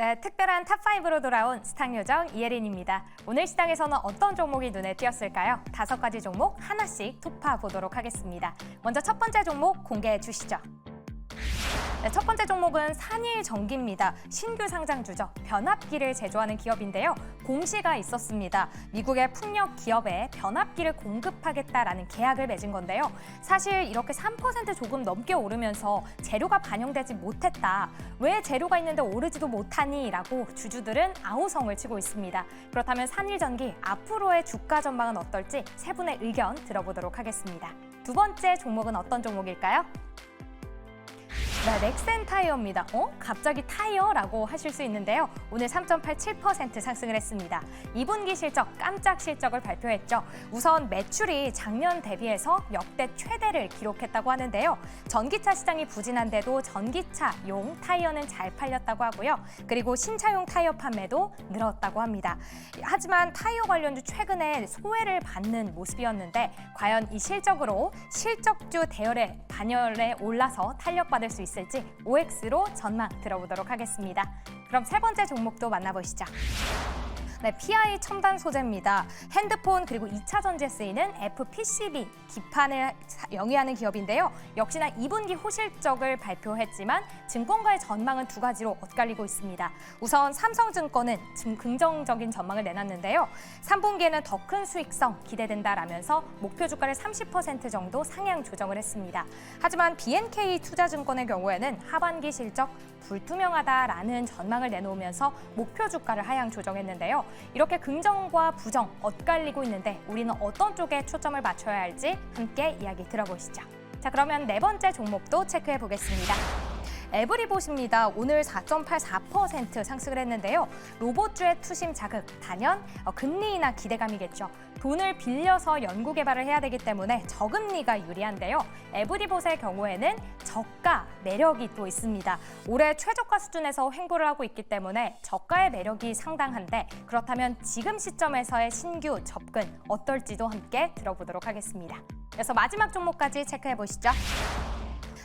네, 특별한 탑5로 돌아온 스탁요정 이혜린입니다. 오늘 시장에서는 어떤 종목이 눈에 띄었을까요? 5가지 종목 하나씩 톱파보도록 하겠습니다. 먼저 첫 번째 종목 공개해 주시죠. 네, 첫 번째 종목은 산일전기입니다. 신규 상장주죠. 변압기를 제조하는 기업인데요. 공시가 있었습니다. 미국의 풍력 기업에 변압기를 공급하겠다라는 계약을 맺은 건데요. 사실 이렇게 3% 조금 넘게 오르면서 재료가 반영되지 못했다. 왜 재료가 있는데 오르지도 못하니? 라고 주주들은 아우성을 치고 있습니다. 그렇다면 산일전기 앞으로의 주가 전망은 어떨지 세 분의 의견 들어보도록 하겠습니다. 두 번째 종목은 어떤 종목일까요? 네, 넥센 타이어입니다. 갑자기 타이어라고 하실 수 있는데요. 오늘 3.87% 상승을 했습니다. 2분기 실적, 깜짝 실적을 발표했죠. 우선 매출이 작년 대비해서 역대 최대를 기록했다고 하는데요. 전기차 시장이 부진한데도 전기차용 타이어는 잘 팔렸다고 하고요. 그리고 신차용 타이어 판매도 늘었다고 합니다. 하지만 타이어 관련주 최근에 소외를 받는 모습이었는데 과연 이 실적으로 실적주 대열에 반열에 올라서 탄력받을 수 있을지 OX로 전망 들어보도록 하겠습니다. 그럼 세 번째 종목도 만나보시죠. 네, PI 첨단 소재입니다. 핸드폰 그리고 2차 전지에 쓰이는 FPCB 기판을 영위하는 기업인데요. 역시나 2분기 호실적을 발표했지만 증권가의 전망은 두 가지로 엇갈리고 있습니다. 우선 삼성증권은 긍정적인 전망을 내놨는데요. 3분기에는 더 큰 수익성 기대된다라면서 목표 주가를 30% 정도 상향 조정을 했습니다. 하지만 BNK 투자증권의 경우에는 하반기 실적 불투명하다라는 전망을 내놓으면서 목표 주가를 하향 조정했는데요. 이렇게 긍정과 부정 엇갈리고 있는데 우리는 어떤 쪽에 초점을 맞춰야 할지 함께 이야기 들어보시죠. 자, 그러면 네 번째 종목도 체크해 보겠습니다. 에브리봇입니다. 오늘 4.84% 상승을 했는데요. 로봇주의 투심 자극, 단연 금리 인하 기대감이겠죠. 돈을 빌려서 연구개발을 해야 되기 때문에 저금리가 유리한데요. 에브리봇의 경우에는 저가 매력이 또 있습니다. 올해 최저가 수준에서 횡보를 하고 있기 때문에 저가의 매력이 상당한데 그렇다면 지금 시점에서의 신규 접근 어떨지도 함께 들어보도록 하겠습니다. 그래서 마지막 종목까지 체크해 보시죠.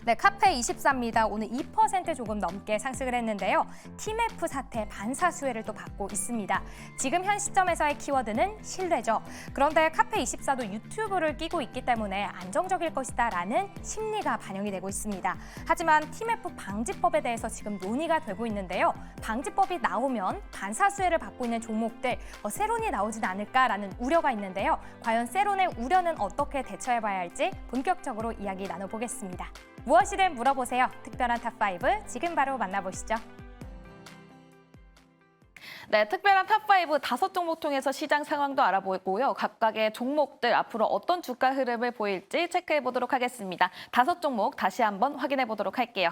네, 카페24입니다. 오늘 2% 조금 넘게 상승을 했는데요. TMF 사태 반사 수혜를 또 받고 있습니다. 지금 현 시점에서의 키워드는 신뢰죠. 그런데 카페24도 유튜브를 끼고 있기 때문에 안정적일 것이다라는 심리가 반영이 되고 있습니다. 하지만 TMF 방지법에 대해서 지금 논의가 되고 있는데요. 방지법이 나오면 반사 수혜를 받고 있는 종목들 세론이 나오진 않을까라는 우려가 있는데요. 과연 세론의 우려는 어떻게 대처해봐야 할지 본격적으로 이야기 나눠보겠습니다. 무엇이든 물어보세요. 특별한 탑5 지금 바로 만나보시죠. 네, 특별한 탑5 5종목 통해서 시장 상황도 알아보고요. 각각의 종목들 앞으로 어떤 주가 흐름을 보일지 체크해 보도록 하겠습니다. 5종목 다시 한번 확인해 보도록 할게요.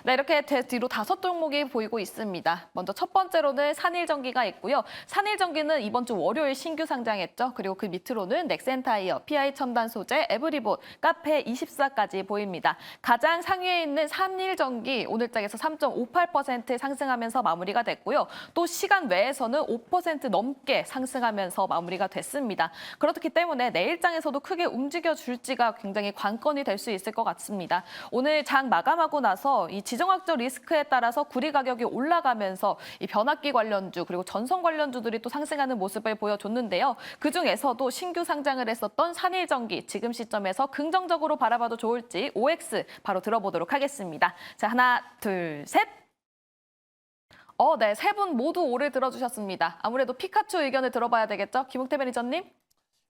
네, 이렇게 뒤로 5종목이 보이고 있습니다. 먼저 첫 번째로는 산일전기가 있고요. 산일전기는 이번 주 월요일 신규 상장했죠. 그리고 그 밑으로는 넥센타이어, PI 첨단 소재, 에브리봇, 카페24까지 보입니다. 가장 상위에 있는 산일전기 오늘장에서 3.58% 상승하면서 마무리가 됐고요. 또 시간 외에서는 5% 넘게 상승하면서 마무리가 됐습니다. 그렇기 때문에 내일장에서도 크게 움직여줄지가 굉장히 관건이 될 수 있을 것 같습니다. 오늘 장 마감하고 나서 이 지정학적 리스크에 따라서 구리 가격이 올라가면서 이 변압기 관련주 그리고 전선 관련주들이 또 상승하는 모습을 보여줬는데요. 그중에서도 신규 상장을 했었던 산일전기 지금 시점에서 긍정적으로 바라봐도 좋을지 OX 바로 들어보도록 하겠습니다. 자, 하나, 둘, 셋. 네, 세 분 모두 오를 들어주셨습니다. 아무래도 피카츄 의견을 들어봐야 되겠죠? 김웅태 매니저님.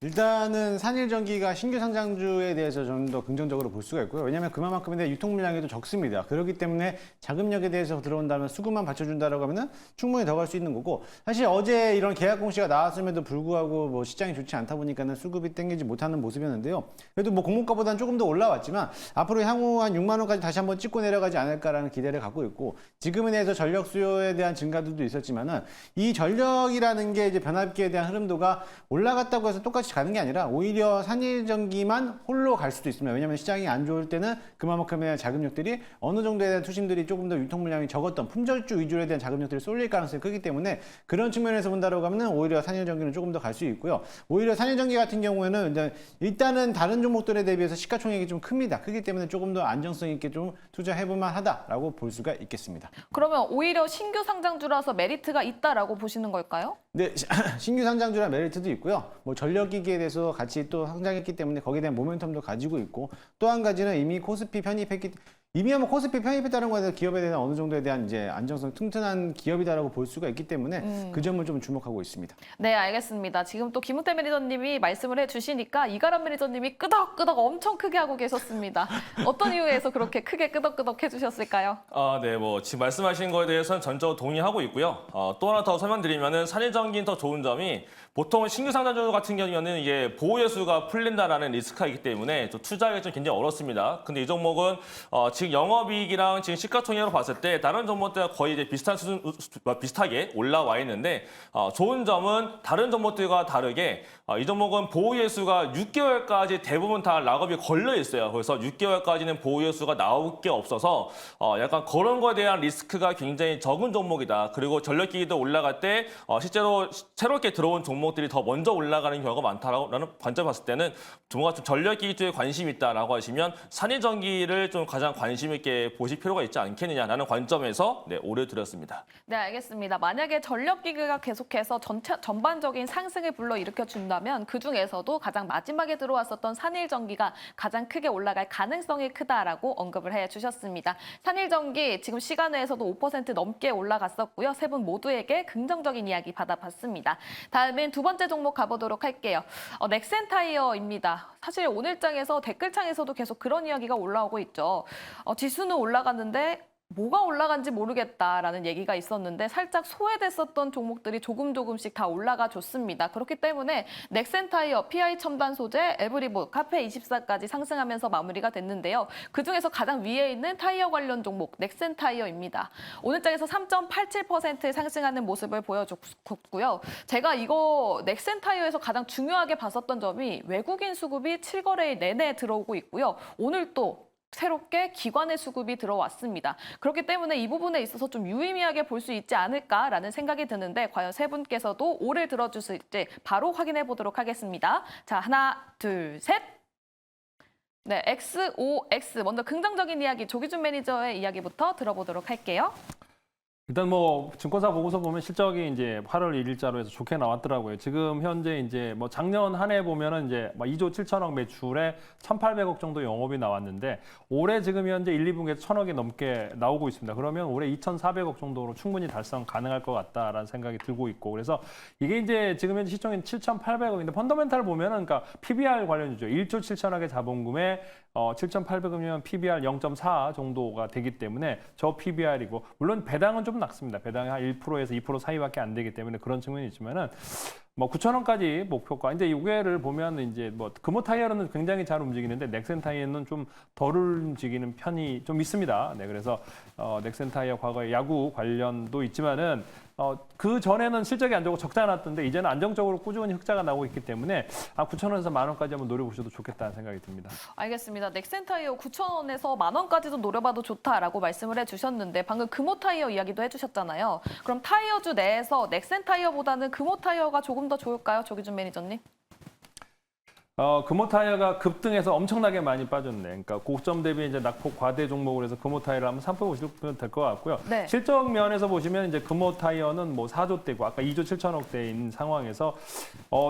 일단은 산일전기가 신규 상장주에 대해서 좀 더 긍정적으로 볼 수가 있고요. 왜냐하면 그만큼의 유통 물량이 또 적습니다. 그렇기 때문에 자금력에 대해서 들어온다면 수급만 받쳐준다라고 하면은 충분히 더 갈 수 있는 거고, 사실 어제 이런 계약 공시가 나왔음에도 불구하고 뭐 시장이 좋지 않다 보니까는 수급이 땡기지 못하는 모습이었는데요. 그래도 뭐 공모가보다는 조금 더 올라왔지만 앞으로 향후 한 6만 원까지 다시 한번 찍고 내려가지 않을까라는 기대를 갖고 있고, 지금에 대해서 전력 수요에 대한 증가도 있었지만은 이 전력이라는 게 이제 변압기에 대한 흐름도가 올라갔다고 해서 똑같이 같이 가는 게 아니라 오히려 산일전기만 홀로 갈 수도 있습니다. 왜냐하면 시장이 안 좋을 때는 그만큼의 자금력들이 어느 정도에 대한 투심들이 조금 더 유통 물량이 적었던 품절주 위주에 대한 자금력들이 쏠릴 가능성이 크기 때문에 그런 측면에서 본다고 하면 오히려 산일전기는 조금 더 갈 수 있고요. 오히려 산일전기 같은 경우에는 이제 일단은 다른 종목들에 대비해서 시가총액이 좀 큽니다. 크기 때문에 조금 더 안정성 있게 좀 투자해볼만 하다라고 볼 수가 있겠습니다. 그러면 오히려 신규 상장주라서 메리트가 있다라고 보시는 걸까요? 네, 신규 상장주라 메리트도 있고요. 뭐 전력기기에 대해서 같이 또 상장했기 때문에 거기에 대한 모멘텀도 가지고 있고 또 한 가지는 이미 코스피 편입했기 이미 한번 코스피 편입했다는 거에 대해서 기업에 대한 어느 정도에 대한 이제 안정성 튼튼한 기업이다라고 볼 수가 있기 때문에 그 점을 좀 주목하고 있습니다. 네, 알겠습니다. 지금 또 김은태 매니저님이 말씀을 해주시니까 이가람 매니저님이 끄덕끄덕 엄청 크게 하고 계셨습니다. 어떤 이유에서 그렇게 크게 끄덕끄덕 해주셨을까요? 네, 뭐 지금 말씀하신 거에 대해서는 전적으로 동의하고 있고요. 또 하나 더 설명드리면은 산일전기는 더 좋은 점이 보통 신규 상장주 같은 경우에는 이게 보호예수가 풀린다라는 리스크가 있기 때문에 또 투자하기 좀 굉장히 어렵습니다. 근데 이 종목은 지금 영업이익이랑 지금 시가총액으로 봤을 때 다른 종목들과 거의 이제 비슷한 수준 비슷하게 올라와 있는데 좋은 점은 다른 종목들과 다르게 이 종목은 보호예수가 6개월까지 대부분 다 락업이 걸려 있어요. 그래서 6개월까지는 보호예수가 나올 게 없어서 약간 그런 거에 대한 리스크가 굉장히 적은 종목이다. 그리고 전력기기도 올라갈 때 실제로 새롭게 들어온 종목들이 더 먼저 올라가는 경우가 많다라는 관점 봤을 때는 종목가 좀 전력기기 쪽에 관심이 있다라고 하시면 산일전기를 좀 가장 관심 있게 보실 필요가 있지 않겠느냐라는 관점에서 네, 오를 드렸습니다. 네, 알겠습니다. 만약에 전력기기가 계속해서 전반적인 상승을 불러일으켜 준다면 그중에서도 가장 마지막에 들어왔었던 산일전기가 가장 크게 올라갈 가능성이 크다라고 언급을 해주셨습니다. 산일전기 지금 시간외에서도 5% 넘게 올라갔었고요. 세 분 모두에게 긍정적인 이야기 받아봤습니다. 다음엔 두 번째 종목 가보도록 할게요. 넥센타이어입니다. 사실 오늘장에서 댓글창에서도 계속 그런 이야기가 올라오고 있죠. 지수는 올라갔는데 뭐가 올라간지 모르겠다라는 얘기가 있었는데 살짝 소외됐었던 종목들이 조금씩 다 올라가 줬습니다. 그렇기 때문에 넥센타이어, PI 첨단 소재, 에브리봇, 카페24까지 상승하면서 마무리가 됐는데요. 그중에서 가장 위에 있는 타이어 관련 종목 넥센타이어입니다. 오늘장에서 3.87% 상승하는 모습을 보여줬고요. 제가 이거 넥센타이어에서 가장 중요하게 봤었던 점이 외국인 수급이 7거래일 내내 들어오고 있고요. 오늘 또 새롭게 기관의 수급이 들어왔습니다. 그렇기 때문에 이 부분에 있어서 좀 유의미하게 볼 수 있지 않을까라는 생각이 드는데 과연 세 분께서도 오를 들어주실지 바로 확인해 보도록 하겠습니다. 자, 하나, 둘, 셋. 네, XOX. 먼저 긍정적인 이야기 조기준 매니저의 이야기부터 들어보도록 할게요. 일단 뭐 증권사 보고서 보면 실적이 이제 8월 1일자로 해서 좋게 나왔더라고요. 지금 현재 이제 뭐 작년 한 해 보면은 이제 2조 7천억 매출에 1,800억 정도 영업이 나왔는데 올해 지금 현재 1, 2분기에 1,000억이 넘게 나오고 있습니다. 그러면 올해 2,400억 정도로 충분히 달성 가능할 것 같다라는 생각이 들고 있고 그래서 이게 이제 지금 현재 시총인 7,800억인데 펀더멘탈 보면은 그러니까 PBR 관련주죠. 1조 7천억의 자본금에 7,800억이면 PBR 0.4 정도가 되기 때문에 저 PBR이고 물론 배당은 좀 낮습니다. 배당이 한 1%에서 2% 사이밖에 안 되기 때문에 그런 측면이 있지만은 뭐 9,000원까지 목표가. 근데 이거를 보면 이제 뭐 금호 타이어는 굉장히 잘 움직이는데 넥센 타이어는 좀 덜 움직이는 편이 좀 있습니다. 네, 그래서 넥센 타이어 과거에 야구 관련도 있지만은 그 전에는 실적이 안 좋고 적자 났던데 이제는 안정적으로 꾸준히 흑자가 나오고 있기 때문에 9,000원에서 10,000원까지 한번 노려보셔도 좋겠다는 생각이 듭니다. 알겠습니다. 넥센타이어 9,000원에서 10,000원까지도 노려봐도 좋다라고 말씀을 해주셨는데 방금 금호타이어 이야기도 해주셨잖아요. 그럼 타이어주 내에서 넥센타이어보다는 금호타이어가 조금 더 좋을까요? 조기준 매니저님? 금호 타이어가 급등해서 엄청나게 많이 빠졌네. 그러니까 고점 대비 이제 낙폭 과대 종목을 해서 금호 타이어를 한번 살펴보시면 될 것 같고요. 네. 실적 면에서 보시면 이제 금호 타이어는 뭐 4조대고 아까 2조 7천억대인 상황에서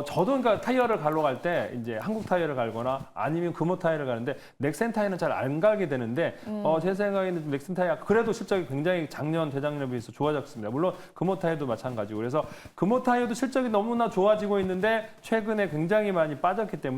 저도 그러니까 타이어를 갈러 갈 때 이제 한국 타이어를 갈거나 아니면 금호 타이어를 가는데 넥센 타이어는 잘 안 가게 되는데 제 생각에는 넥센 타이어 그래도 실적이 굉장히 작년 재작년에 비해서 좋아졌습니다. 물론 금호 타이어도 마찬가지고 그래서 금호 타이어도 실적이 너무나 좋아지고 있는데 최근에 굉장히 많이 빠졌기 때문에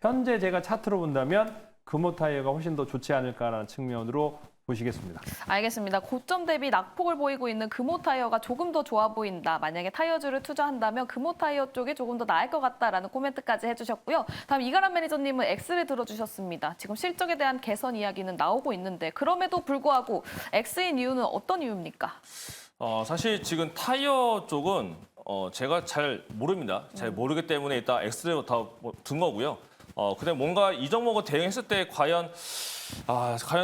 현재 제가 차트로 본다면 금호 타이어가 훨씬 더 좋지 않을까라는 측면으로 보시겠습니다. 알겠습니다. 고점 대비 낙폭을 보이고 있는 금호 타이어가 조금 더 좋아 보인다. 만약에 타이어주를 투자한다면 금호 타이어 쪽이 조금 더 나을 것 같다라는 코멘트까지 해주셨고요. 다음 이가람 매니저님은 X를 들어주셨습니다. 지금 실적에 대한 개선 이야기는 나오고 있는데 그럼에도 불구하고 X인 이유는 어떤 이유입니까? 사실 지금 타이어 쪽은 제가 잘 모릅니다. 잘 모르기 때문에 일단 X를 둔 거고요. 근데 뭔가 이 종목을 대응했을 때 과연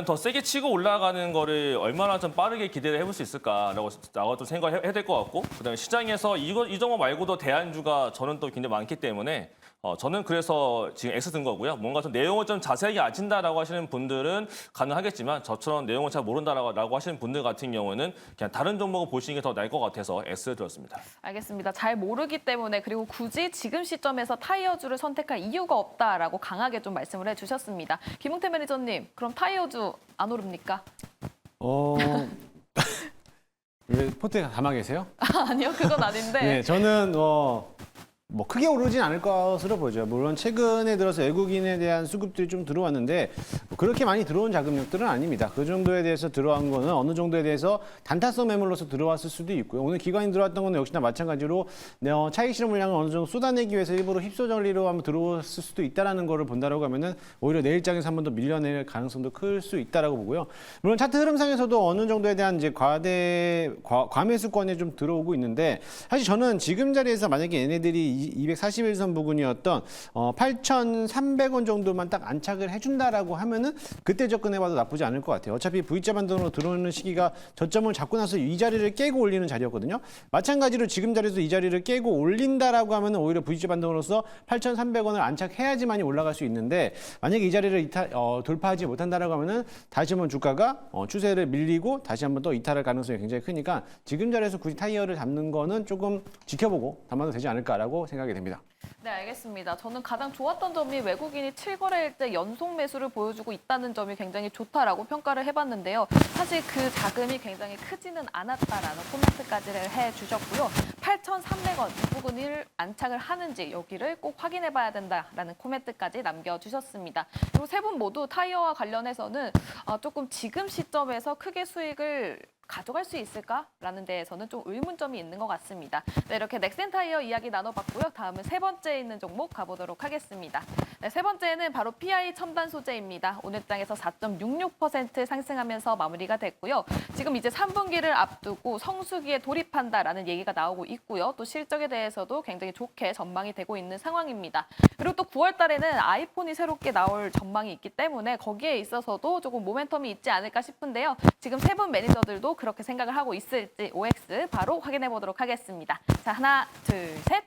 더 세게 치고 올라가는 거를 얼마나 좀 빠르게 기대를 해볼 수 있을까라고 좀 생각을 해야 될 것 같고, 그다음에 시장에서 이 종목 말고도 대안주가 저는 또 굉장히 많기 때문에 저는 그래서 지금 X 든 거고요. 뭔가 좀 내용을 좀 자세하게 아신다라고 하시는 분들은 가능하겠지만 저처럼 내용을 잘 모른다라고 하시는 분들 같은 경우는 그냥 다른 종목을 보시는 게 더 나을 것 같아서 X를 들었습니다. 알겠습니다. 잘 모르기 때문에 그리고 굳이 지금 시점에서 타이어주를 선택할 이유가 없다라고 강하게 좀 말씀을 해주셨습니다. 김웅태 매니저님, 그럼 타이어주 안 오릅니까? 왜 포트에 감아 계세요? 아니요, 그건 아닌데. 네, 저는 뭐 크게 오르진 않을 것으로 보죠. 물론 최근에 들어서 외국인에 대한 수급들이 좀 들어왔는데 뭐 그렇게 많이 들어온 자금력들은 아닙니다. 그 정도에 대해서 들어간 거는 어느 정도에 대해서 단타성 매물로서 들어왔을 수도 있고요. 오늘 기관이 들어왔던 거는 역시나 마찬가지로 차익 실현 물량을 어느 정도 쏟아내기 위해서 일부러 휩소 정리로 한번 들어왔을 수도 있다라는 거를 본다라고 하면은 오히려 내일장에서 한 번 더 밀려낼 가능성도 클 수 있다라고 보고요. 물론 차트 흐름상에서도 어느 정도에 대한 이제 과매수권에 좀 들어오고 있는데, 사실 저는 지금 자리에서 만약에 얘네들이 241선 부근이었던 8,300원 정도만 딱 안착을 해준다라고 하면은 그때 접근해봐도 나쁘지 않을 것 같아요. 어차피 V자 반등으로 들어오는 시기가 저점을 잡고 나서 이 자리를 깨고 올리는 자리였거든요. 마찬가지로 지금 자리에서 이 자리를 깨고 올린다라고 하면은 오히려 V자 반등으로서 8,300원을 안착해야지만이 올라갈 수 있는데, 만약에 이 자리를 돌파하지 못한다라고 하면은 다시 한번 주가가 추세를 밀리고 다시 한번 또 이탈할 가능성이 굉장히 크니까 지금 자리에서 굳이 타이어를 잡는 거는 조금 지켜보고 담아도 되지 않을까라고 생각이 됩니다. 네, 알겠습니다. 저는 가장 좋았던 점이 외국인이 7거래일째 연속 매수를 보여주고 있다는 점이 굉장히 좋다라고 평가를 해봤는데요. 사실 그 자금이 굉장히 크지는 않았다라는 코멘트까지를 해주셨고요. 8,300원 이 부분을 안착을 하는지 여기를 꼭 확인해봐야 된다라는 코멘트까지 남겨주셨습니다. 그리고 세 분 모두 타이어와 관련해서는 조금 지금 시점에서 크게 수익을 가져갈 수 있을까라는 데에서는 좀 의문점이 있는 것 같습니다. 네, 이렇게 넥센 타이어 이야기 나눠봤고요. 다음은 세 번째 있는 종목 가보도록 하겠습니다. 네, 세 번째는 바로 PI 첨단 소재입니다. 오늘 장에서 4.66% 상승하면서 마무리가 됐고요. 지금 이제 3분기를 앞두고 성수기에 돌입한다라는 얘기가 나오고 있고요. 또 실적에 대해서도 굉장히 좋게 전망이 되고 있는 상황입니다. 그리고 또 9월 달에는 아이폰이 새롭게 나올 전망이 있기 때문에 거기에 있어서도 조금 모멘텀이 있지 않을까 싶은데요. 지금 세 분 매니저들도 그렇게 생각을 하고 있을지 OX 바로 확인해 보도록 하겠습니다. 자, 하나, 둘, 셋.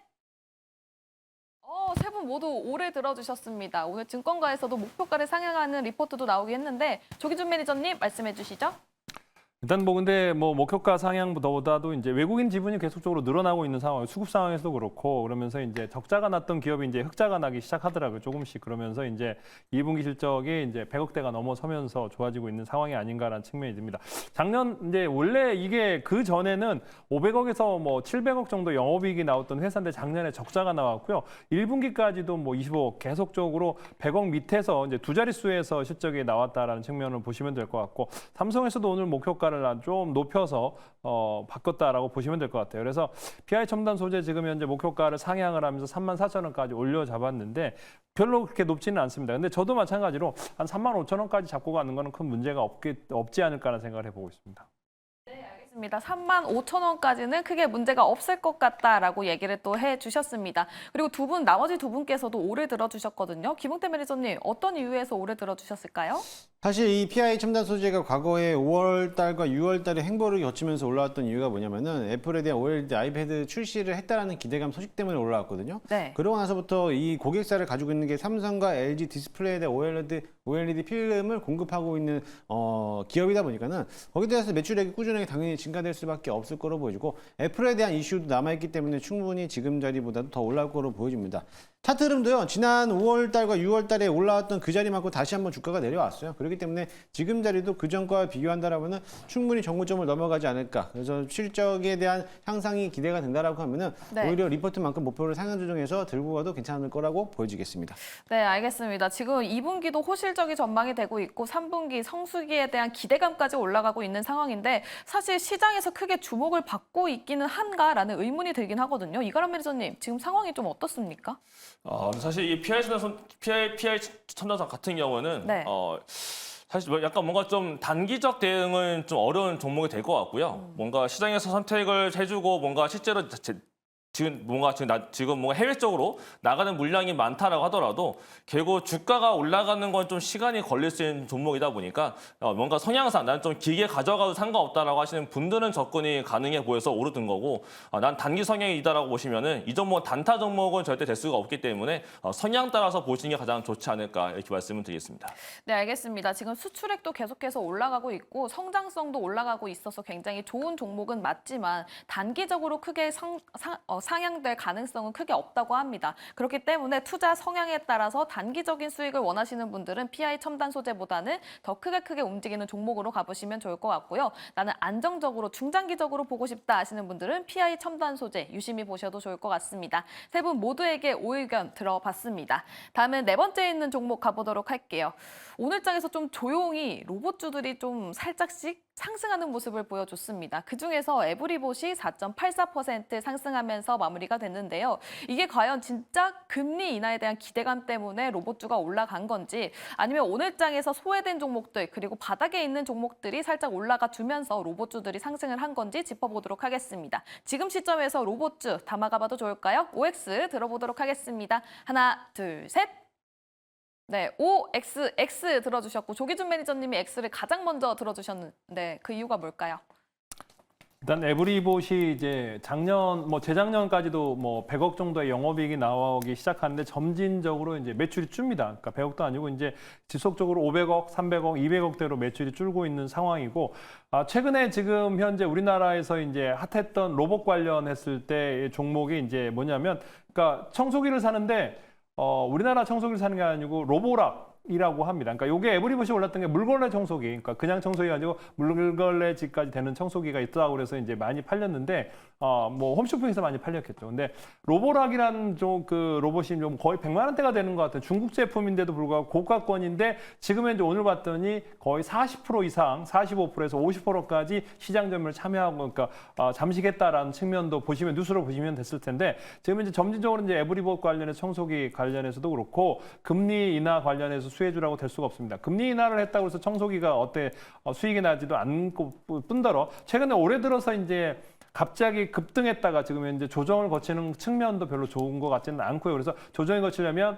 세 분 모두 오래 들어주셨습니다. 오늘 증권가에서도 목표가를 상향하는 리포트도 나오긴 했는데 조기준 매니저님 말씀해 주시죠. 일단 뭐 근데 뭐 목표가 상향보다도 이제 외국인 지분이 계속적으로 늘어나고 있는 상황, 수급 상황에서도 그렇고, 그러면서 이제 적자가 났던 기업이 이제 흑자가 나기 시작하더라고요. 조금씩. 그러면서 이제 2분기 실적이 이제 100억대가 넘어서면서 좋아지고 있는 상황이 아닌가라는 측면이 듭니다. 작년 이제 원래 이게 그 전에는 500억에서 뭐 700억 정도 영업이익이 나왔던 회사인데 작년에 적자가 나왔고요. 1분기까지도 뭐 25억 계속적으로 100억 밑에서 이제 두 자릿수에서 실적이 나왔다라는 측면을 보시면 될 것 같고, 삼성에서도 오늘 목표가를 좀 높여서 바꿨다라고 보시면 될 것 같아요. 그래서 PI 첨단 소재 지금 현재 목표가를 상향을 하면서 34,000원까지 올려 잡았는데 별로 그렇게 높지는 않습니다. 근데 저도 마찬가지로 한 35,000원까지 잡고 가는 거는 큰 문제가 없지 않을까라는 생각을 해보고 있습니다. 35,000원까지는 크게 문제가 없을 것 같다라고 얘기를 또 해주셨습니다. 그리고 나머지 두 분께서도 오래 들어주셨거든요. 김웅태 매니저님, 어떤 이유에서 오래 들어주셨을까요? 사실 이 PI 첨단 소재가 과거에 5월 달과 6월 달에 횡보를 거치면서 올라왔던 이유가 뭐냐면은 애플에 대한 OLED 아이패드 출시를 했다라는 기대감 소식 때문에 올라왔거든요. 네. 그러고 나서부터 이 고객사를 가지고 있는 게 삼성과 LG 디스플레이에 대한 OLED 필름을 공급하고 있는 기업이다 보니까는 거기에 대해서 매출액이 꾸준하게 당연히 증가될 수밖에 없을 거로 보여지고, 애플에 대한 이슈도 남아있기 때문에 충분히 지금 자리보다도 더 올라올 거로 보여집니다. 차트 흐름도요, 지난 5월 달과 6월 달에 올라왔던 그 자리만큼 다시 한번 주가가 내려왔어요. 그렇기 때문에 지금 자리도 그 전과 비교한다라면은 충분히 정고점을 넘어가지 않을까. 그래서 실적에 대한 향상이 기대가 된다라고 하면은 네. 오히려 리포트만큼 목표를 상향 조정해서 들고 가도 괜찮을 거라고 보여지겠습니다. 네, 알겠습니다. 지금 2분기도 호실적이 전망이 되고 있고 3분기 성수기에 대한 기대감까지 올라가고 있는 상황인데, 사실 시장에서 크게 주목을 받고 있기는 한가라는 의문이 들긴 하거든요. 이가람 매니저님, 지금 상황이 좀 어떻습니까? 사실 이 PI 첨단 같은 경우는 네. 사실 약간 뭔가 좀 단기적 대응은 좀 어려운 종목이 될 것 같고요. 뭔가 시장에서 선택을 해주고 뭔가 실제로 지금 뭔가 해외 쪽으로 나가는 물량이 많다라고 하더라도 결국 주가가 올라가는 건 좀 시간이 걸릴 수 있는 종목이다 보니까 뭔가 성향상 난 좀 길게 가져가도 상관없다라고 하시는 분들은 접근이 가능해 보여서 오르든 거고 난 단기 성향이다라고 보시면은 이 종목 단타 종목은 절대 될 수가 없기 때문에 성향 따라서 보시는 게 가장 좋지 않을까 이렇게 말씀을 드리겠습니다. 네, 알겠습니다. 지금 수출액도 계속해서 올라가고 있고 성장성도 올라가고 있어서 굉장히 좋은 종목은 맞지만 단기적으로 크게 상향될 가능성은 크게 없다고 합니다. 그렇기 때문에 투자 성향에 따라서 단기적인 수익을 원하시는 분들은 PI 첨단 소재보다는 더 크게 움직이는 종목으로 가보시면 좋을 것 같고요. 나는 안정적으로 중장기적으로 보고 싶다 하시는 분들은 PI 첨단 소재 유심히 보셔도 좋을 것 같습니다. 세 분 모두에게 의견 들어봤습니다. 다음은 네 번째 있는 종목 가보도록 할게요. 오늘 장에서 좀 조용히 로봇주들이 좀 살짝씩 상승하는 모습을 보여줬습니다. 그중에서 에브리봇이 4.84% 상승하면서 마무리가 됐는데요. 이게 과연 진짜 금리 인하에 대한 기대감 때문에 로봇주가 올라간 건지 아니면 오늘 장에서 소외된 종목들 그리고 바닥에 있는 종목들이 살짝 올라가 주면서 로봇주들이 상승을 한 건지 짚어보도록 하겠습니다. 지금 시점에서 로봇주 담아가봐도 좋을까요? OX 들어보도록 하겠습니다. 하나, 둘, 셋. 네, OXX 들어주셨고 조기준 매니저님이 X를 가장 먼저 들어주셨는데 그 이유가 뭘까요? 일단 에브리봇이 이제 재작년까지도 100억 정도의 영업이익이 나오기 시작하는데 점진적으로 이제 매출이 줍니다. 그러니까 100억도 아니고 이제 지속적으로 500억, 300억, 200억대로 매출이 줄고 있는 상황이고 최근에 지금 현재 우리나라에서 이제 핫했던 로봇 관련했을 때의 종목이 이제 뭐냐면 그러니까 청소기를 사는데 우리나라 청소기를 사는 게 아니고 로보락이라고 합니다. 그러니까 이게 에브리봇이 올랐던 게 물걸레 청소기, 그러니까 그냥 청소기가 아니고 물걸레질까지 되는 청소기가 있다고 그래서 이제 많이 팔렸는데 홈쇼핑에서 많이 팔렸겠죠. 근데 로보락이라는 그 로봇이 좀 거의 100만 원대가 되는 것 같은 중국 제품인데도 불구하고 고가권인데 지금은 이제 오늘 봤더니 거의 40% 이상, 45%에서 50%까지 시장 점유율 참여하고 그러니까 잠식했다라는 측면도 보시면 뉴스로 보시면 됐을 텐데 지금 이제 점진적으로 이제 에브리봇 관련해서 청소기 관련해서도 그렇고 금리 인하 관련해서 수혜주라고 될 수가 없습니다. 금리 인하를 했다고 해서 청소기가 수익이 나지도 않고 뿐더러 최근에 올해 들어서 이제 갑자기 급등했다가 지금 현재 조정을 거치는 측면도 별로 좋은 것 같지는 않고요. 그래서 조정이 거치려면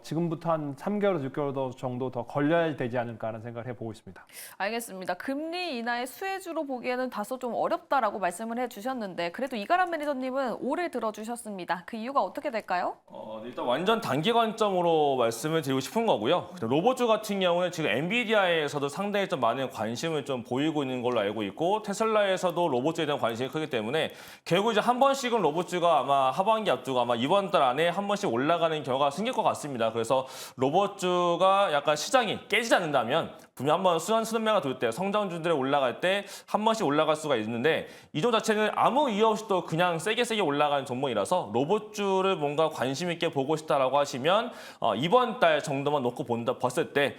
지금부터 한 3개월에서 6개월 정도 더 걸려야 되지 않을까 하는 생각을 해보고 있습니다. 알겠습니다. 금리 인하의 수혜주로 보기에는 다소 좀 어렵다라고 말씀을 해주셨는데 그래도 이가람 매니저님은 O를 들어주셨습니다. 그 이유가 어떻게 될까요? 일단 완전 단기 관점으로 말씀을 드리고 싶은 거고요. 로봇주 같은 경우는 지금 엔비디아에서도 상당히 좀 많은 관심을 좀 보이고 있는 걸로 알고 있고 테슬라에서도 로봇주에 대한 관심이 크기 때문에 결국 이제 한 번씩은 로봇주가 아마 하반기 앞두고 아마 이번 달 안에 한 번씩 올라가는 경우가 생길 것 같습니다. 그래서 로봇주가 약간 시장이 깨지지 않는다면 분명 한번 수능매가 돌 때 성장주들이 올라갈 때 한 번씩 올라갈 수가 있는데 이 종목 자체는 아무 이유 없이 또 그냥 세게 올라가는 종목이라서 로봇주를 뭔가 관심 있게 보고 싶다라고 하시면 이번 달 정도만 놓고 봤을 때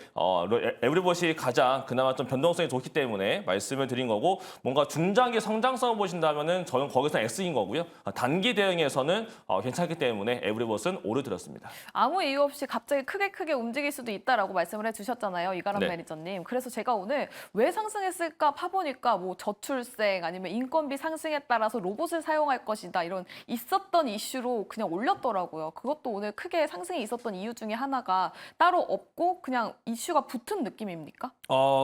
에브리봇이 가장 그나마 좀 변동성이 좋기 때문에 말씀을 드린 거고 뭔가 중장기 성장성을 보신다면은 저는 거기서 X인 거고요. 단기 대응에서는 괜찮기 때문에 에브리봇은 O를 들었습니다. 아무 이유 없이 갑자기 크게 움직일 수도 있다라고 말씀을 해주셨잖아요. 이가람 네. 매니저님. 그래서 제가 오늘 왜 상승했을까 파보니까 저출생 아니면 인건비 상승에 따라서 로봇을 사용할 것이다 이런 있었던 이슈로 그냥 올렸더라고요. 그것도 오늘 크게 상승이 있었던 이유 중에 하나가 따로 없고 그냥 이슈가 붙은 느낌입니까?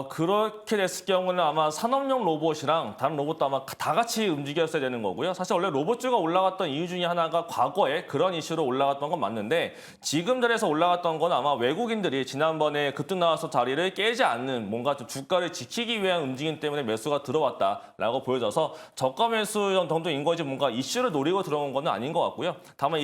그렇게 됐을 경우는 아마 산업용 로봇이랑 다른 로봇도 아마 다 같이 움직였어야 되는 거고요. 사실 원래 로봇주가 올라갔던 이유 중에 하나가 과거에 그런 이슈로 올라갔던 건 맞는데 지금 자리에서 올라갔던 건 아마 외국인들이 지난번에 급등 나와서 자리를 깨지 않는 뭔가 좀 주가를 지키기 위한 움직임 때문에 매수가 들어왔다라고 보여져서 저가 매수 정도인 거지 뭔가 이슈를 노리고 들어온 건 아닌 것 같고요. 다만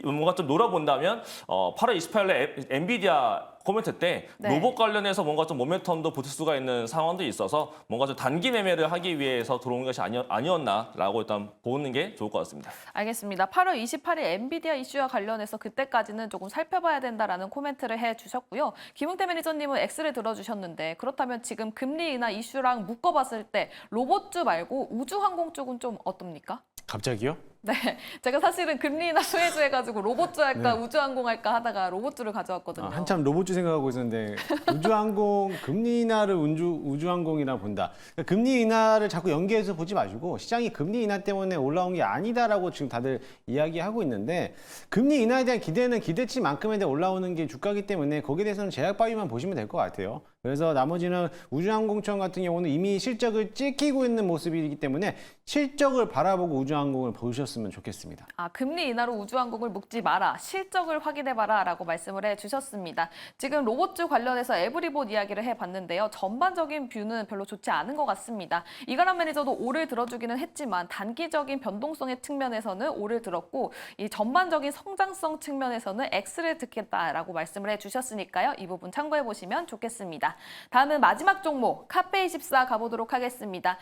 뭔가 좀 놀아본다면 8월 28일에 엔비디아 코멘트 때 로봇 관련해서 뭔가 좀 모멘텀도 붙을 수가 있는 상황도 있어서 뭔가 좀 단기 매매를 하기 위해서 들어온 것이 아니었나라고 일단 보는 게 좋을 것 같습니다. 알겠습니다. 8월 28일 엔비디아 이슈와 관련해서 그때까지는 조금 살펴봐야 된다라는 코멘트를 해주셨고요. 김웅태 매니저님은 X를 들어주셨는데 그렇다면 지금 금리 인하 이슈랑 묶어봤을 때 로봇주 말고 우주항공 쪽은 좀 어떻습니까? 갑자기요? 네, 제가 사실은 금리 인하 수혜주 해가지고 로봇주 할까 네. 우주항공 할까 하다가 로봇주를 가져왔거든요. 한참 로봇주 생각하고 있었는데 우주항공 금리 인하를 우주항공이라 본다. 그러니까 금리 인하를 자꾸 연계해서 보지 마시고 시장이 금리 인하 때문에 올라온 게 아니다라고 지금 다들 이야기하고 있는데 금리 인하에 대한 기대는 기대치만큼에 대해 올라오는 게 주가이기 때문에 거기에 대해서는 제약 바위만 보시면 될 것 같아요. 그래서 나머지는 우주항공청 같은 경우는 이미 실적을 찍히고 있는 모습이기 때문에 실적을 바라보고 우주항공을 보셨으면 좋겠습니다. 아, 금리 인하로 우주항공을 묶지 마라, 실적을 확인해봐라 라고 말씀을 해주셨습니다. 지금 로봇주 관련해서 에브리봇 이야기를 해봤는데요. 전반적인 뷰는 별로 좋지 않은 것 같습니다. 이가람 매니저도 오를 들어주기는 했지만 단기적인 변동성의 측면에서는 오를 들었고 이 전반적인 성장성 측면에서는 X를 듣겠다라고 말씀을 해주셨으니까요. 이 부분 참고해보시면 좋겠습니다. 다음은 마지막 종목 카페24 가보도록 하겠습니다.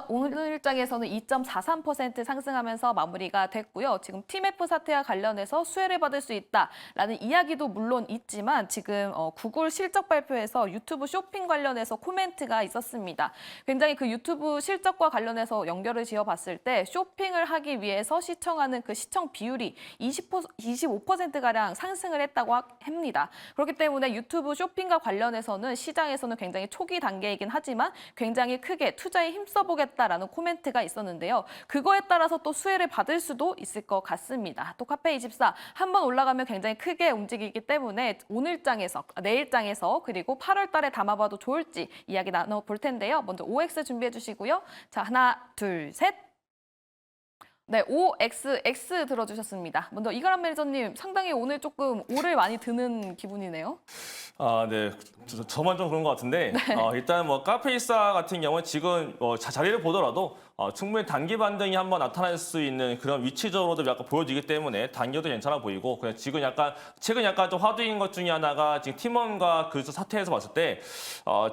오늘장에서는 2.43% 상승하면서 마무리가 됐고요. 지금 TMF 사태와 관련해서 수혜를 받을 수 있다라는 이야기도 물론 있지만 지금 구글 실적 발표에서 유튜브 쇼핑 관련해서 코멘트가 있었습니다. 굉장히 그 유튜브 실적과 관련해서 연결을 지어봤을 때 쇼핑을 하기 위해서 시청하는 그 시청 비율이 25%가량 상승을 했다고 합니다. 그렇기 때문에 유튜브 쇼핑과 관련해서는 시장에서는 굉장히 초기 단계이긴 하지만 굉장히 크게 투자에 힘써보겠다라는 코멘트가 있었는데요. 그거에 따라서 또 수혜를 받을 수도 있을 것 같습니다. 또 카페24 한번 올라가면 굉장히 크게 움직이기 때문에 내일장에서 그리고 8월 달에 담아봐도 좋을지 이야기 나눠볼 텐데요. 먼저 OX 준비해 주시고요. 자, 하나, 둘, 셋. 네, OXX 들어주셨습니다. 먼저 이가람 매니저님 상당히 오늘 조금 오를 많이 드는 기분이네요. 아, 네. 저만 좀 그런 것 같은데 일단 뭐 카페24 같은 경우는 지금 자리를 보더라도 충분히 단기 반등이 한번 나타날 수 있는 그런 위치적으로도 약간 보여지기 때문에 단기도 괜찮아 보이고 그냥 지금 최근 약간 좀 화두인 것 중에 하나가 지금 팀원과 그 사태에서 봤을 때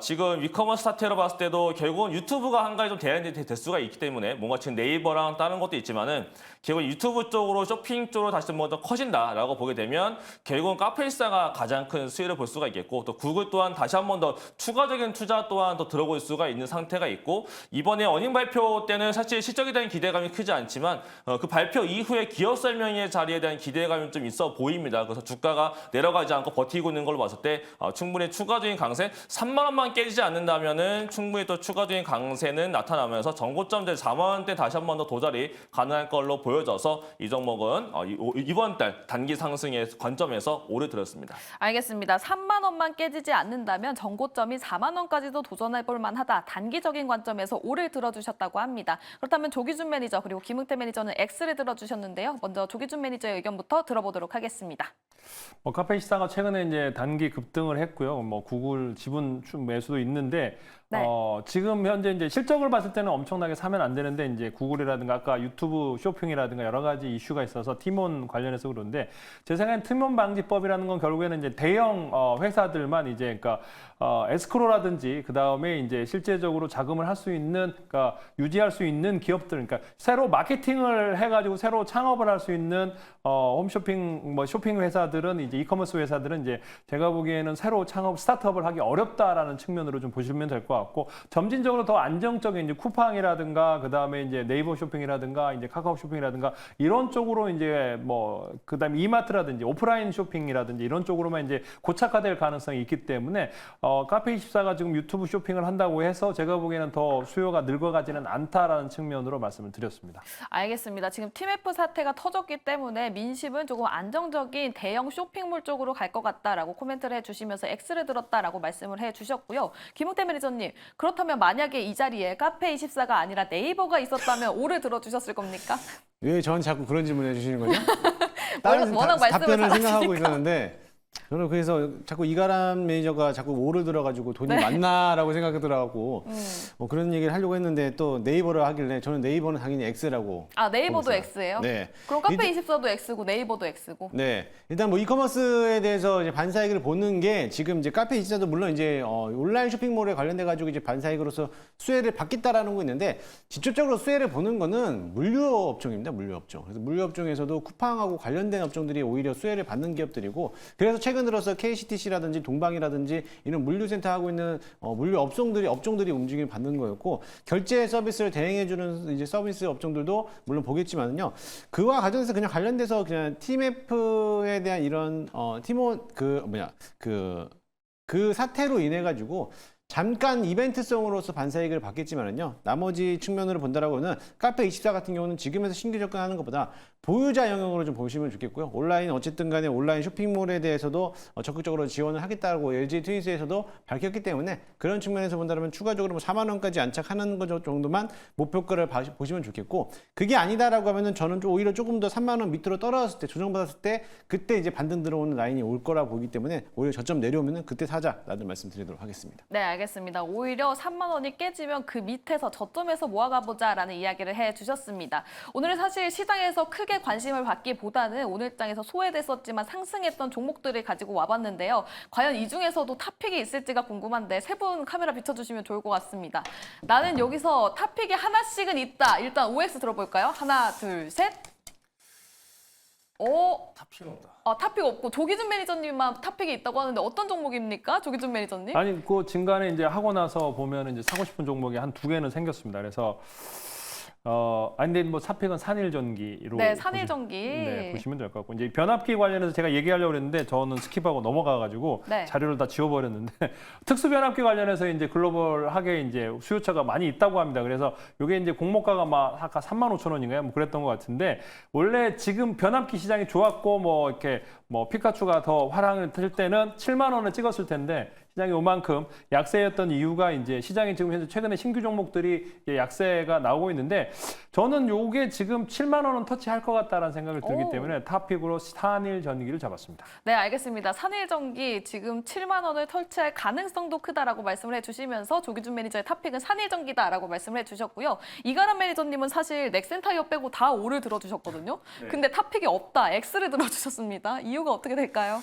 지금 위커머스 사태로 봤을 때도 결국은 유튜브가 한 가지 좀 대안이 될 수가 있기 때문에 뭔가 지금 네이버랑 다른 것도 있지만은 결국 유튜브 쪽으로 쇼핑 쪽으로 다시 좀 더 커진다라고 보게 되면 결국은 카페24가 가장 큰 수혜를 볼 수가 있겠고 또 구글 또한 다시 한 번 더 추가적인 투자 또한 더 들어볼 수가 있는 상태가 있고 이번에 어닝 발표 때는 사실 실적에 대한 기대감이 크지 않지만 그 발표 이후에 기업 설명의 자리에 대한 기대감이 좀 있어 보입니다. 그래서 주가가 내려가지 않고 버티고 있는 걸로 봤을 때 충분히 추가적인 강세 3만 원만 깨지지 않는다면은 충분히 또 추가적인 강세는 나타나면서 전고점대 4만 원대 다시 한 번 더 도달이 가능할 걸로 보여져서 이 종목은 이번 달 단기 상승의 관점에서 오를 들었습니다. 알겠습니다. 3만 원만 깨지지 않는다면 전고점이 4만 원까지도 도전해볼 만하다. 단기적인 관점에서 오를 들어주셨다고 합니다. 그렇다면 조기준 매니저 그리고 김응태 매니저는 X를 들어주셨는데요. 먼저 조기준 매니저의 의견부터 들어보도록 하겠습니다. 카페24가 최근에 이제 단기 급등을 했고요. 구글 지분 매수도 있는데 네. 지금 현재 이제 실적을 봤을 때는 엄청나게 사면 안 되는데 이제 구글이라든가 아까 유튜브 쇼핑이라든가 여러 가지 이슈가 있어서 팀원 관련해서 그런데 제 생각엔 팀원 방지법이라는 건 결국에는 이제 대형 회사들만 이제 그러니까 에스크로라든지 그 다음에 이제 실제적으로 자금을 할 수 있는 그러니까 유지할 수 있는 기업들 그러니까 새로 마케팅을 해가지고 새로 창업을 할 수 있는 홈쇼핑 쇼핑 회사들은 이제 이커머스 회사들은 이제 제가 보기에는 새로 창업 스타트업을 하기 어렵다라는 측면으로 좀 보시면 될 것 같고 점진적으로 더 안정적인 이제 쿠팡이라든가 그 다음에 이제 네이버 쇼핑이라든가 이제 카카오 쇼핑이라든가 이런 쪽으로 이제 그다음에 이마트라든지 오프라인 쇼핑이라든지 이런 쪽으로만 이제 고착화될 가능성이 있기 때문에 카페24가 지금 유튜브 쇼핑을 한다고 해서 제가 보기에는 더 수요가 늙어가지는 않다라는 측면으로 말씀을 드렸습니다. 알겠습니다. 지금 TMF 사태가 터졌기 때문에 민심은 조금 안정적인 대형 쇼핑몰 쪽으로 갈 것 같다라고 코멘트를 해주시면서 X를 들었다라고 말씀을 해주셨고요. 김웅태 매니저님, 그렇다면 만약에 이 자리에 카페24가 아니라 네이버가 있었다면 오를 들어주셨을 겁니까? 왜 전 자꾸 그런 질문 해주시는 거죠? 워낙 말씀을 답변을 생각하고 잘하시니까. 있었는데 저는 그래서 자꾸 이가람 매니저가 자꾸 오를 들어가지고 돈이 많나라고 생각하더라고. 그런 얘기를 하려고 했는데 또 네이버를 하길래 저는 네이버는 당연히 X라고. 아, 네이버도 보고 있어요. X예요? 네. 그럼 카페24도 X고 네이버도 X고. 네. 일단 이커머스에 대해서 이제 반사이익을 보는 게 지금 이제 카페24도 물론 이제 온라인 쇼핑몰에 관련돼 가지고 이제 반사이익으로서 수혜를 받겠다라는 거 있는데 직접적으로 수혜를 보는 거는 물류 업종입니다. 물류 업종. 그래서 물류 업종에서도 쿠팡하고 관련된 업종들이 오히려 수혜를 받는 기업들이고 그래서 최근에 최근 들어서 KCTC라든지 동방이라든지 이런 물류센터 하고 있는 물류 업종들이 움직임을 받는 거였고 결제 서비스를 대행해주는 이제 서비스 업종들도 물론 보겠지만요. 그와 관련해서 그냥 관련돼서 그냥 TMF에 대한 이런 그 사태로 인해 가지고 잠깐 이벤트성으로서 반사이익을 받겠지만은요. 나머지 측면으로 본다라고는 카페24 같은 경우는 지금에서 신규 접근하는 것보다 보유자 영역으로 좀 보시면 좋겠고요. 온라인 어쨌든 간에 온라인 쇼핑몰에 대해서도 적극적으로 지원을 하겠다고 LG 트윈스에서도 밝혔기 때문에 그런 측면에서 본다면 추가적으로 4만 원까지 안착하는 것 정도만 목표가를 보시면 좋겠고 그게 아니다라고 하면은 저는 오히려 조금 더 3만 원 밑으로 떨어졌을 때 조정받았을 때 그때 이제 반등 들어오는 라인이 올 거라 보기 때문에 오히려 저점 내려오면은 그때 사자라는 말씀드리도록 하겠습니다. 네, 알겠습니다. 오히려 3만 원이 깨지면 그 밑에서 저점에서 모아가보자라는 이야기를 해주셨습니다. 오늘은 사실 시장에서 크게 관심을 받기보다는 오늘장에서 소외됐었지만 상승했던 종목들을 가지고 와봤는데요. 과연 이 중에서도 탑픽이 있을지가 궁금한데 세 분 카메라 비춰주시면 좋을 것 같습니다. 나는 여기서 탑픽이 하나씩은 있다. 일단 OX 들어볼까요? 하나, 둘, 셋. 탑픽 없다. 탑픽 없고 조기준 매니저님만 탑픽이 있다고 하는데 어떤 종목입니까? 조기준 매니저님? 아니 그 중간에 이제 하고 나서 보면 이제 사고 싶은 종목이 한 2개는 생겼습니다. 그래서 아니 근데 뭐 탑픽은 산일전기로 네, 산일전기. 보시면 될 것 같고 이제 변압기 관련해서 제가 얘기하려고 했는데 저는 스킵하고 넘어가가지고 네. 자료를 다 지워버렸는데 특수 변압기 관련해서 이제 글로벌하게 이제 수요처가 많이 있다고 합니다. 그래서 이게 이제 공모가가 막 아까 35,000원인가요? 뭐 그랬던 것 같은데 원래 지금 변압기 시장이 좋았고 뭐 이렇게 뭐 피카츄가 더 화랑을 틀 때는 7만 원을 찍었을 텐데. 시장이 요만큼 약세였던 이유가 이제 시장이 지금 현재 최근에 신규 종목들이 약세가 나오고 있는데 저는 요게 지금 7만 원은 터치할 것 같다라는 생각을 들기 때문에 탑픽으로 산일전기를 잡았습니다. 네, 알겠습니다. 산일전기 지금 7만 원을 터치할 가능성도 크다라고 말씀을 해주시면서 조기준 매니저의 탑픽은 산일전기다라고 말씀을 해주셨고요. 이가람 매니저님은 사실 넥센타이어 빼고 다 O를 들어주셨거든요. 근데 탑픽이 없다, X를 들어주셨습니다. 이유가 어떻게 될까요?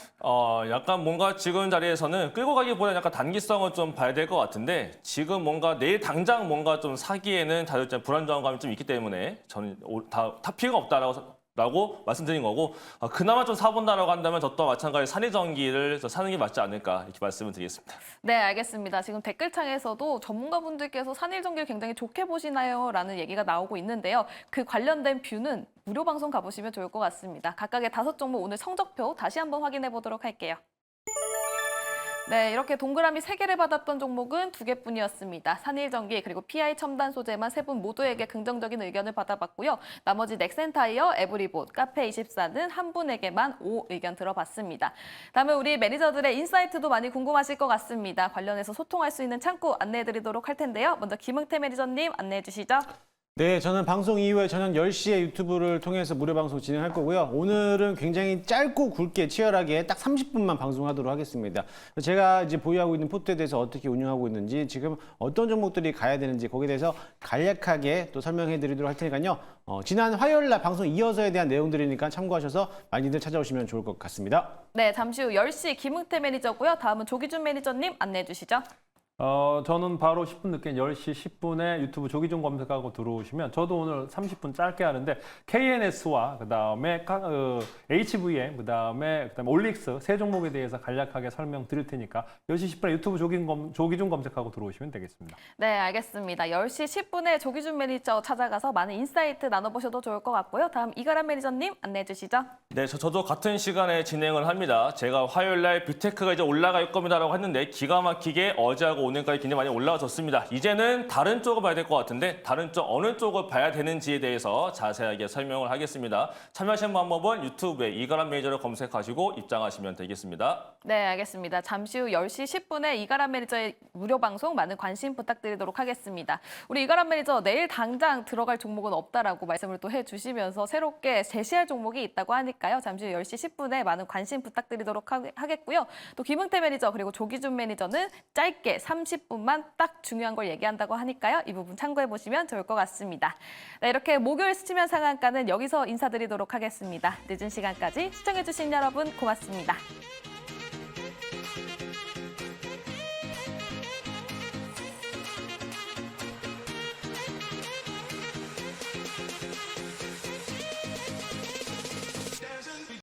약간 뭔가 지금 자리에서는 끌고 가기보다는 약간 단기성을 좀 봐야 될 것 같은데 지금 뭔가 내일 당장 뭔가 좀 사기에는 다들 좀 불안정감이 좀 있기 때문에 저는 탑픽은 없다라고 말씀드린 거고 그나마 좀 사본다라고 한다면 저 또한 마찬가지 산일전기를 사는 게 맞지 않을까 이렇게 말씀을 드리겠습니다. 네, 알겠습니다. 지금 댓글창에서도 전문가분들께서 산일전기를 굉장히 좋게 보시나요? 라는 얘기가 나오고 있는데요. 그 관련된 뷰는 무료 방송 가보시면 좋을 것 같습니다. 각각의 5종목 오늘 성적표 다시 한번 확인해 보도록 할게요. 네, 이렇게 동그라미 3개를 받았던 종목은 2개뿐이었습니다. 산일전기 그리고 PI 첨단 소재만 3분 모두에게 긍정적인 의견을 받아봤고요. 나머지 넥센타이어, 에브리봇, 카페24는 한 분에게만 O 의견 들어봤습니다. 다음은 우리 매니저들의 인사이트도 많이 궁금하실 것 같습니다. 관련해서 소통할 수 있는 창구 안내해드리도록 할 텐데요. 먼저 김흥태 매니저님 안내해 주시죠. 네, 저는 방송 이후에 저녁 10시에 유튜브를 통해서 무료 방송 진행할 거고요. 오늘은 굉장히 짧고 굵게 치열하게 딱 30분만 방송하도록 하겠습니다. 제가 이제 보유하고 있는 포트에 대해서 어떻게 운영하고 있는지, 지금 어떤 종목들이 가야 되는지 거기에 대해서 간략하게 또 설명해 드리도록 할 테니까요. 지난 화요일 날 방송 이어서에 대한 내용들이니까 참고하셔서 많이들 찾아오시면 좋을 것 같습니다. 네, 잠시 후 10시 김흥태 매니저고요. 다음은 조기준 매니저님 안내해 주시죠. 저는 바로 10분 늦게 10시 10분에 유튜브 조기준 검색하고 들어오시면 저도 오늘 30분 짧게 하는데 KNS와 그다음에 HVM 그다음에 올릭스 세 종목에 대해서 간략하게 설명드릴 테니까 10시 10분에 유튜브 조기준 검색하고 들어오시면 되겠습니다. 네, 알겠습니다. 10시 10분에 조기준 매니저 찾아가서 많은 인사이트 나눠보셔도 좋을 것 같고요. 다음 이가람 매니저님 안내해 주시죠. 네, 저도 같은 시간에 진행을 합니다. 제가 화요일 날 빅테크가 이제 올라갈 겁니다라고 했는데 기가 막히게 어제하고 오늘까지 굉장히 많이 올라와줬습니다. 이제는 다른 쪽을 봐야 될 것 같은데 다른 쪽 어느 쪽을 봐야 되는지에 대해서 자세하게 설명을 하겠습니다. 참여하시는 방법은 유튜브에 이가람 매니저를 검색하시고 입장하시면 되겠습니다. 네, 알겠습니다. 잠시 후 10시 10분에 이가람 매니저의 무료 방송 많은 관심 부탁드리도록 하겠습니다. 우리 이가람 매니저 내일 당장 들어갈 종목은 없다라고 말씀을 또 해주시면서 새롭게 제시할 종목이 있다고 하니까요. 잠시 후 10시 10분에 많은 관심 부탁드리도록 하겠고요. 또 김흥태 매니저 그리고 조기준 매니저는 짧게 30분만 딱 중요한 걸 얘기한다고 하니까요. 이 부분 참고해 보시면 좋을 것 같습니다. 네, 이렇게 목요일 스치면 상한가는 여기서 인사드리도록 하겠습니다. 늦은 시간까지 시청해 주신 여러분 고맙습니다.